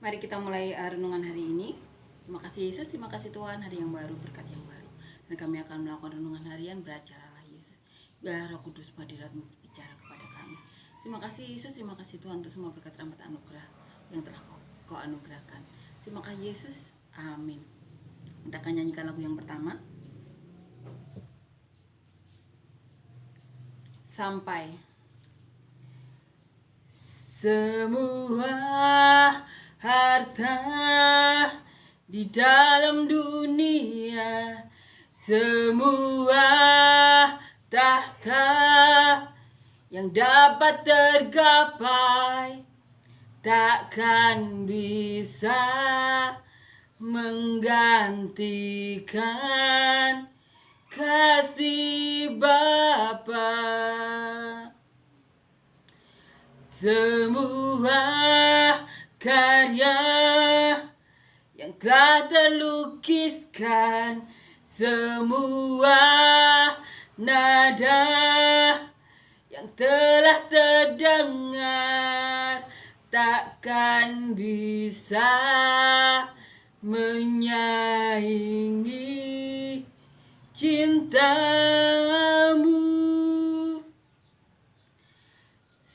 Mari kita mulai renungan hari ini. Terima kasih Yesus, terima kasih Tuhan, hari yang baru, berkat yang baru. Dan kami akan melakukan renungan harian, belajarlah Yesus. Biar Roh Kudus hadirat-Mu bicara kepada kami. Terima kasih Yesus, terima kasih Tuhan untuk semua berkat rahmat anugerah yang telah Kau anugerahkan. Terima kasih Yesus, amin. Kita akan nyanyikan lagu yang pertama. Sampai. Semua harta di dalam dunia, semua tahta yang dapat tergapai, takkan bisa menggantikan kasih Bapa. Semua karya yang telah terlukiskan, semua nada yang telah terdengar, takkan bisa menyaingi cintamu.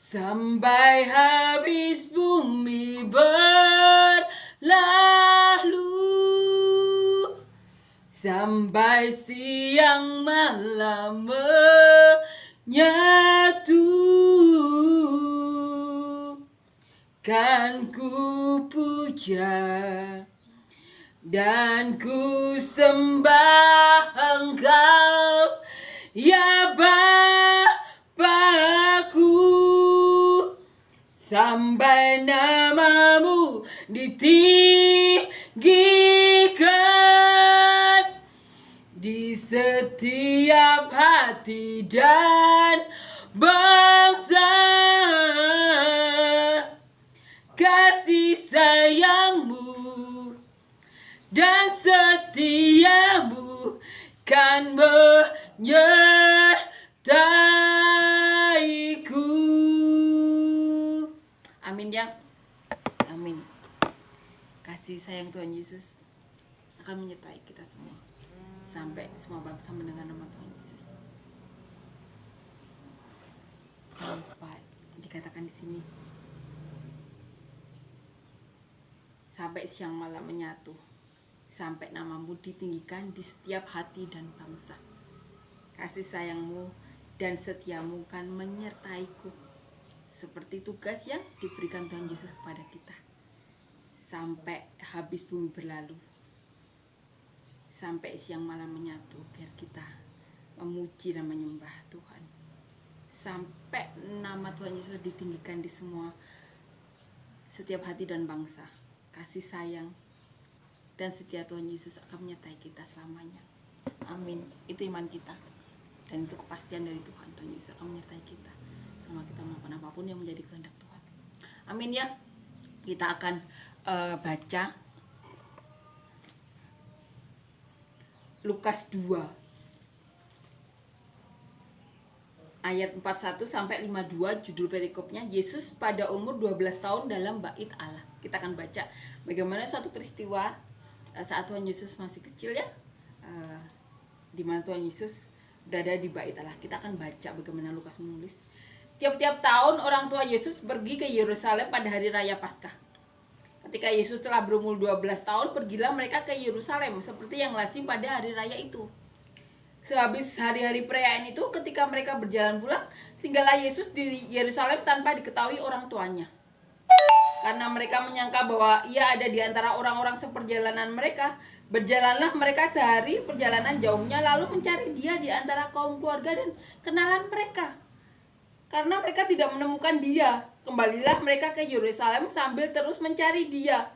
Sampai habis bumi berlalu, sampai siang malam menyatu, kan ku puja dan ku sembah Engkau, ya Bapakku. Sampai namamu ditinggikan di setiap hati dan bangsa. Kasih sayangmu dan setiamu kan menyertaiku. Amin ya. Amin. Kasih sayang Tuhan Yesus akan menyertai kita semua sampai semua bangsa mendengar nama Tuhan Yesus. Sampai dikatakan di sini, sampai siang malam menyatu, sampai namamu ditinggikan di setiap hati dan bangsa. Kasih sayangmu dan setiamu kan menyertaiku, seperti tugas yang diberikan Tuhan Yesus kepada kita. Sampai habis bumi berlalu, sampai siang malam menyatu, biar kita memuji dan menyembah Tuhan. Sampai nama Tuhan Yesus ditinggikan di semua, setiap hati dan bangsa. Kasih sayang dan setia Tuhan Yesus akan menyertai kita selamanya. Amin. Itu iman kita, dan itu kepastian dari Tuhan. Tuhan Yesus akan menyertai kita selama kita melakukan apapun yang menjadi kehendak Tuhan. Amin ya. Kita akan baca Lukas 2 ayat 41 sampai 52. Judul perikopnya Yesus pada umur 12 tahun dalam bait Allah. Kita akan baca bagaimana suatu peristiwa saat Tuhan Yesus masih kecil ya, di mana Tuhan Yesus berada di bait Allah. Kita akan baca bagaimana Lukas menulis. Tiap-tiap tahun orang tua Yesus pergi ke Yerusalem pada hari raya Paskah. Ketika Yesus telah berumur 12 tahun, pergilah mereka ke Yerusalem seperti yang lazim pada hari raya itu. Sehabis hari-hari perayaan itu, ketika mereka berjalan pulang, tinggallah Yesus di Yerusalem tanpa diketahui orang tuanya. Karena mereka menyangka bahwa ia ada di antara orang-orang seperjalanan mereka, berjalanlah mereka sehari perjalanan jauhnya lalu mencari dia di antara kaum keluarga dan kenalan mereka. Karena mereka tidak menemukan dia, kembalilah mereka ke Yerusalem sambil terus mencari dia.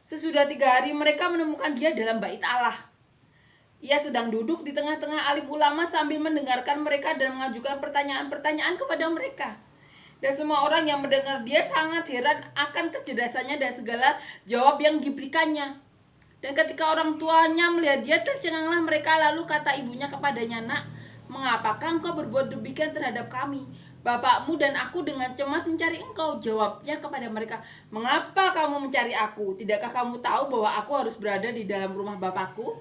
Sesudah 3 hari mereka menemukan dia dalam bait Allah. Ia sedang duduk di tengah-tengah alim ulama sambil mendengarkan mereka dan mengajukan pertanyaan-pertanyaan kepada mereka. Dan semua orang yang mendengar dia sangat heran akan kecerdasannya dan segala jawab yang diberikannya. Dan ketika orang tuanya melihat dia, tercenganglah mereka. Lalu kata ibunya kepadanya, "Nak, mengapakah engkau berbuat demikian terhadap kami? bapakmu dan aku dengan cemas mencari engkau. Jawabnya kepada mereka, mengapa kamu mencari aku? Tidakkah kamu tahu bahwa aku harus berada di dalam rumah bapakku?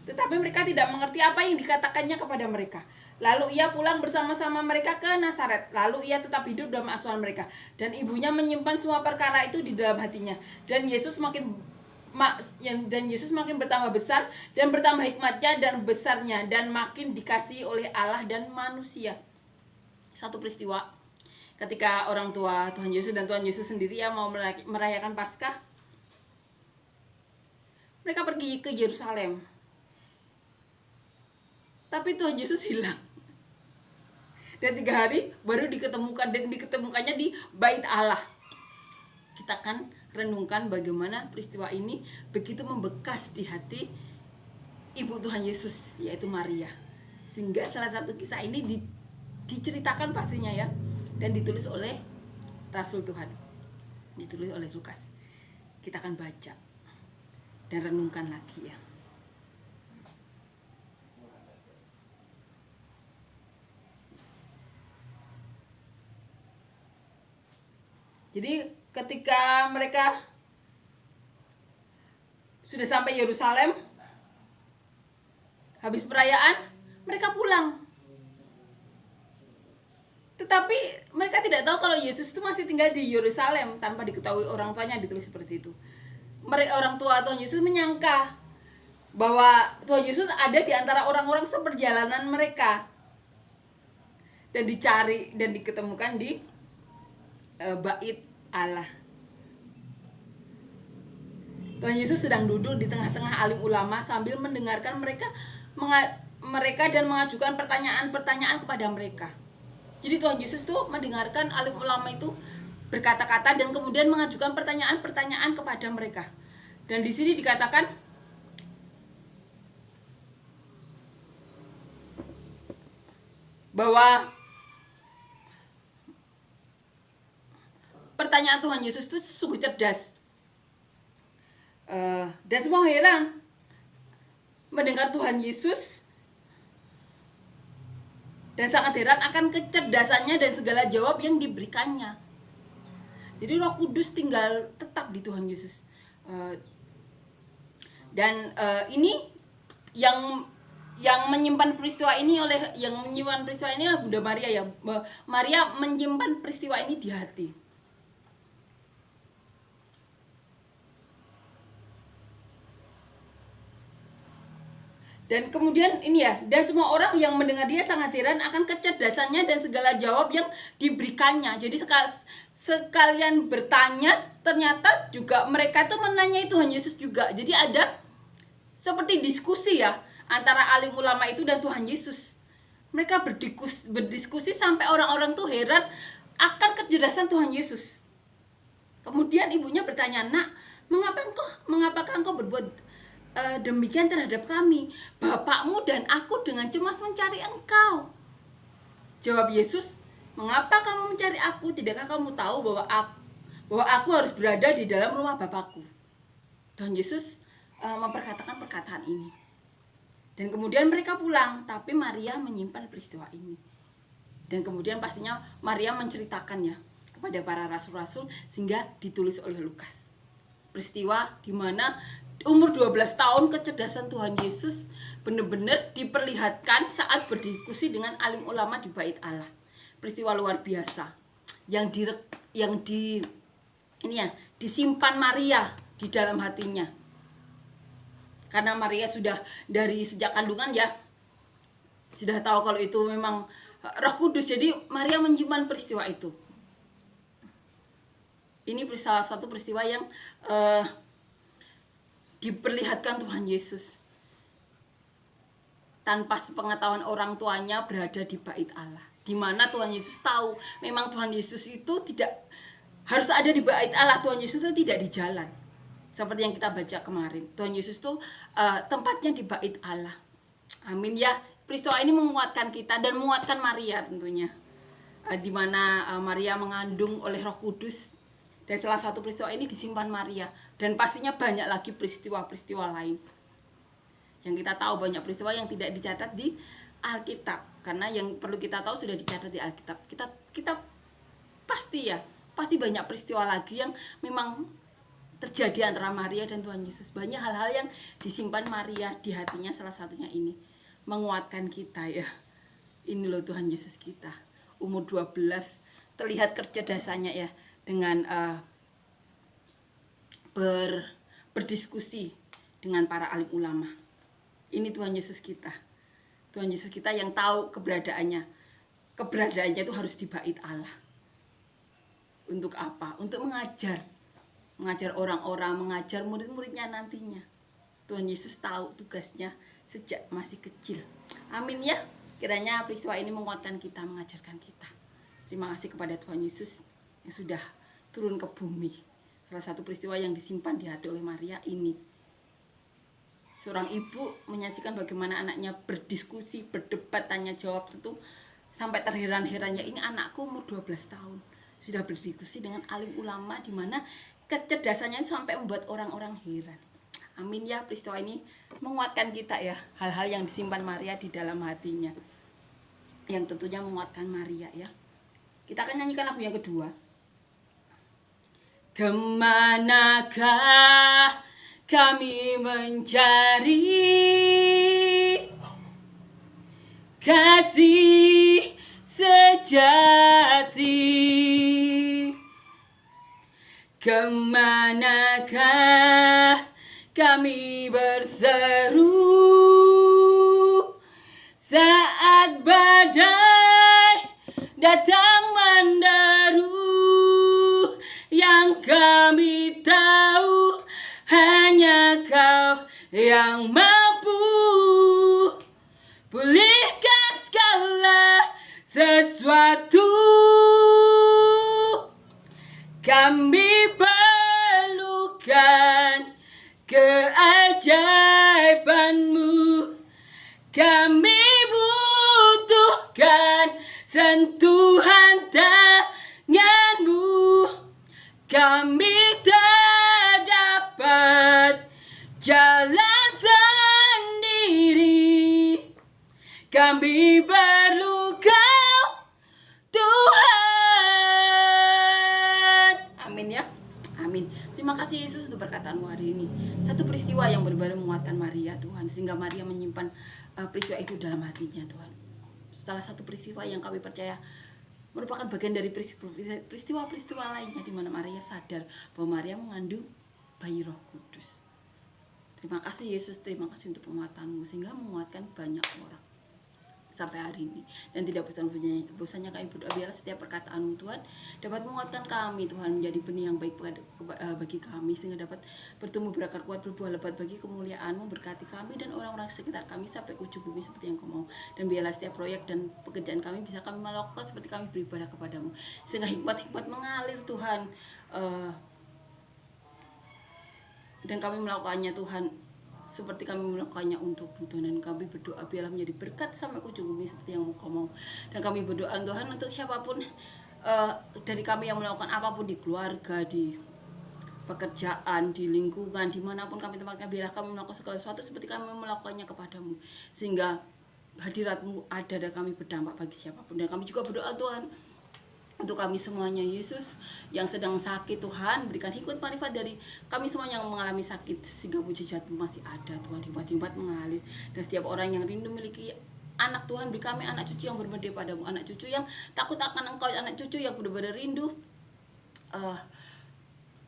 Tetapi mereka tidak mengerti apa yang dikatakannya kepada mereka. Lalu ia pulang bersama-sama mereka ke Nazaret. Lalu ia tetap hidup dalam asuhan mereka. Dan ibunya menyimpan semua perkara itu di dalam hatinya. Dan Yesus makin bertambah besar dan bertambah hikmatnya dan besarnya, dan makin dikasihi oleh Allah dan manusia. Satu peristiwa ketika orang tua Tuhan Yesus dan Tuhan Yesus sendiri yang mau merayakan Paskah, mereka pergi ke Yerusalem. Tapi Tuhan Yesus hilang. Dan 3 hari baru diketemukan, dan diketemukannya di Bait Allah. Kita akan renungkan bagaimana peristiwa ini begitu membekas di hati ibu Tuhan Yesus, yaitu Maria. Sehingga salah satu kisah ini diceritakan pastinya ya, dan ditulis oleh Rasul Tuhan, ditulis oleh Lukas. Kita akan baca dan renungkan lagi ya. Jadi ketika mereka sudah sampai Yerusalem, habis perayaan, mereka pulang. Tetapi mereka tidak tahu kalau Yesus itu masih tinggal di Yerusalem tanpa diketahui orang tuanya, ditulis seperti itu. Orang tua Tuhan Yesus menyangka bahwa Tuhan Yesus ada di antara orang-orang seperjalanan mereka, dan dicari dan diketemukan di Bait Allah. Tuhan Yesus sedang duduk di tengah-tengah alim ulama sambil mendengarkan mereka dan mengajukan pertanyaan-pertanyaan kepada mereka. Jadi Tuhan Yesus tuh mendengarkan alim ulama itu berkata-kata dan kemudian mengajukan pertanyaan-pertanyaan kepada mereka. Dan di sini dikatakan bahwa pertanyaan Tuhan Yesus itu sungguh cerdas. Dan semua heran mendengar Tuhan Yesus, dan sangat heran akan kecerdasannya dan segala jawab yang diberikannya. Jadi Roh Kudus tinggal tetap di Tuhan Yesus. Dan ini yang menyimpan peristiwa ini adalah Bunda Maria ya. Maria menyimpan peristiwa ini di hati. Dan kemudian ini ya, dan semua orang yang mendengar dia sangat heran akan kecerdasannya dan segala jawab yang diberikannya. Jadi sekalian bertanya, ternyata juga mereka tuh menanyai Tuhan Yesus juga. Jadi ada seperti diskusi ya antara alim ulama itu dan Tuhan Yesus. Mereka berdiskusi sampai orang-orang tuh heran akan kecerdasan Tuhan Yesus. Kemudian ibunya bertanya, "Nak, mengapakah engkau berbuat demikian terhadap kami? Bapakmu dan aku dengan cemas mencari engkau." Jawab Yesus, "Mengapa kamu mencari aku? Tidakkah kamu tahu bahwa aku harus berada di dalam rumah Bapakku?" Dan Yesus memperkatakan perkataan ini. Dan kemudian mereka pulang, tapi Maria menyimpan peristiwa ini. Dan kemudian pastinya Maria menceritakannya kepada para rasul-rasul sehingga ditulis oleh Lukas. Peristiwa di mana umur 12 tahun kecerdasan Tuhan Yesus benar-benar diperlihatkan saat berdiskusi dengan alim ulama di Bait Allah. Peristiwa luar biasa yang disimpan Maria di dalam hatinya. Karena Maria sudah dari sejak kandungan ya sudah tahu kalau itu memang Roh Kudus. Jadi Maria menyimpan peristiwa itu. Ini salah satu peristiwa yang diperlihatkan Tuhan Yesus tanpa sepengetahuan orang tuanya berada di Bait Allah, di mana Tuhan Yesus tahu memang Tuhan Yesus itu tidak harus ada di Bait Allah. Tuhan Yesus itu tidak di jalan seperti yang kita baca kemarin. Tuhan Yesus itu tempatnya di Bait Allah. Amin ya. Peristiwa ini menguatkan kita dan menguatkan Maria tentunya, di mana Maria mengandung oleh Roh Kudus. Dan salah satu peristiwa ini disimpan Maria. Dan pastinya banyak lagi peristiwa-peristiwa lain. Yang kita tahu banyak peristiwa yang tidak dicatat di Alkitab. Karena yang perlu kita tahu sudah dicatat di Alkitab. Kita pasti banyak peristiwa lagi yang memang terjadi antara Maria dan Tuhan Yesus. Banyak hal-hal yang disimpan Maria di hatinya, salah satunya ini menguatkan kita ya. Ini loh Tuhan Yesus kita. Umur 12 terlihat kecerdasannya ya, dengan berdiskusi dengan para alim ulama. Ini Tuhan Yesus kita. Tuhan Yesus kita yang tahu keberadaannya. Keberadaannya itu harus di bait Allah. Untuk apa? Untuk mengajar orang-orang, mengajar murid-muridnya nantinya. Tuhan Yesus tahu tugasnya sejak masih kecil. Amin ya. Kiranya peristiwa ini menguatkan kita, mengajarkan kita. Terima kasih kepada Tuhan Yesus yang sudah turun ke bumi. Salah satu peristiwa yang disimpan di hati oleh Maria ini. Seorang ibu menyaksikan bagaimana anaknya berdiskusi, berdebat, tanya jawab, tentu sampai terheran-herannya, ini anakku umur 12 tahun. Sudah berdiskusi dengan alim ulama, di mana kecerdasannya sampai membuat orang-orang heran. Amin ya, peristiwa ini menguatkan kita ya, hal-hal yang disimpan Maria di dalam hatinya, yang tentunya menguatkan Maria ya. Kita akan nyanyikan lagu yang kedua. Kemanakah kami mencari kasih sejati? Kemanakah kami berseru saat badai datang menderu? Yang kami tahu hanya Kau yang mampu pulihkan segala sesuatu. Kami perlukan keajaiban-Mu. Kami butuhkan sentuhan tangan-Mu. Kami tak dapat jalan sendiri. Kami perlu Kau, Tuhan. Amin ya. Amin. Terima kasih Yesus untuk perkataan-Mu hari ini. Satu peristiwa yang benar-benar menguatkan Maria Tuhan, sehingga Maria menyimpan peristiwa itu dalam hatinya Tuhan. Salah satu peristiwa yang kami percaya merupakan bagian dari peristiwa-peristiwa lainnya, di mana Maria sadar bahwa Maria mengandung bayi Roh Kudus. Terima kasih Yesus, terima kasih untuk penguatan-Mu, sehingga menguatkan banyak orang sampai hari ini. Dan tidak bosannya kami berdoa, biarlah setiap perkataan-Mu Tuhan dapat menguatkan kami Tuhan, menjadi benih yang baik bagi kami, sehingga dapat bertumbuh berakar kuat, berbuah lebat bagi kemuliaan-Mu. Berkati kami dan orang-orang sekitar kami sampai ujung bumi seperti yang Kau mau. Dan biarlah setiap proyek dan pekerjaan kami bisa kami melakukan seperti kami beribadah kepada-Mu, sehingga hikmat-hikmat mengalir Tuhan, dan kami melakukannya Tuhan seperti kami melakukannya untuk-Mu Tuhan. Dan kami berdoa biarlah menjadi berkat sampai ke ujung bumi seperti yang Kau mau. Dan kami berdoa Tuhan untuk siapapun dari kami yang melakukan apapun di keluarga, di pekerjaan, di lingkungan, dimanapun kami tempatkan, biarlah kami melakukan segala sesuatu seperti kami melakukannya kepada-Mu, sehingga hadirat-Mu ada dan kami berdampak bagi siapapun. Dan kami juga berdoa Tuhan untuk kami semuanya Yesus yang sedang sakit, Tuhan berikan hikmat marifat dari kami semua yang mengalami sakit, sehingga mujizat-Mu masih ada Tuhan, hikmat-hikmat mengalir. Dan setiap orang yang rindu memiliki anak Tuhan, beri kami anak cucu yang berbeda padamu, anak cucu yang takut akan Engkau, anak cucu yang benar-benar rindu,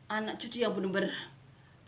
anak cucu yang benar-benar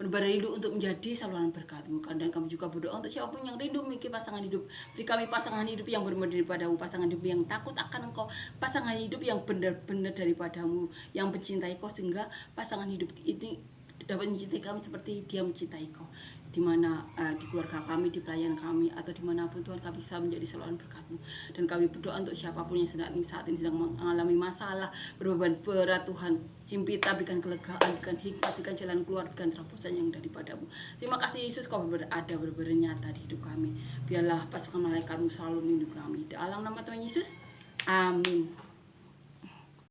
rindu untuk menjadi saluran berkat-Mu. Dan kami juga berdoa untuk siapapun yang rindu memiliki pasangan hidup, beri kami pasangan hidup yang benar-benar daripada-Mu, pasangan hidup yang takut akan Engkau, pasangan hidup yang benar-benar daripada-Mu, yang mencintai Kau, sehingga pasangan hidup ini dapat mencintai kami seperti Dia mencintai Kau. Di mana di keluarga kami, di pelayan kami, atau dimanapun Tuhan, kami bisa menjadi saluran berkat-Mu. Dan kami berdoa untuk siapapun yang saat ini sedang mengalami masalah, berbeban berat Tuhan, himpita, berikan kelegaan, berikan hikmat, berikan jalan keluar, berikan terobosan yang daripada-Mu. Terima kasih Yesus, Kau berada benar-benar nyata di hidup kami. Biarlah pasukan malaikat-Mu selalu melindungi kami. Dalam nama Tuhan Yesus, amin.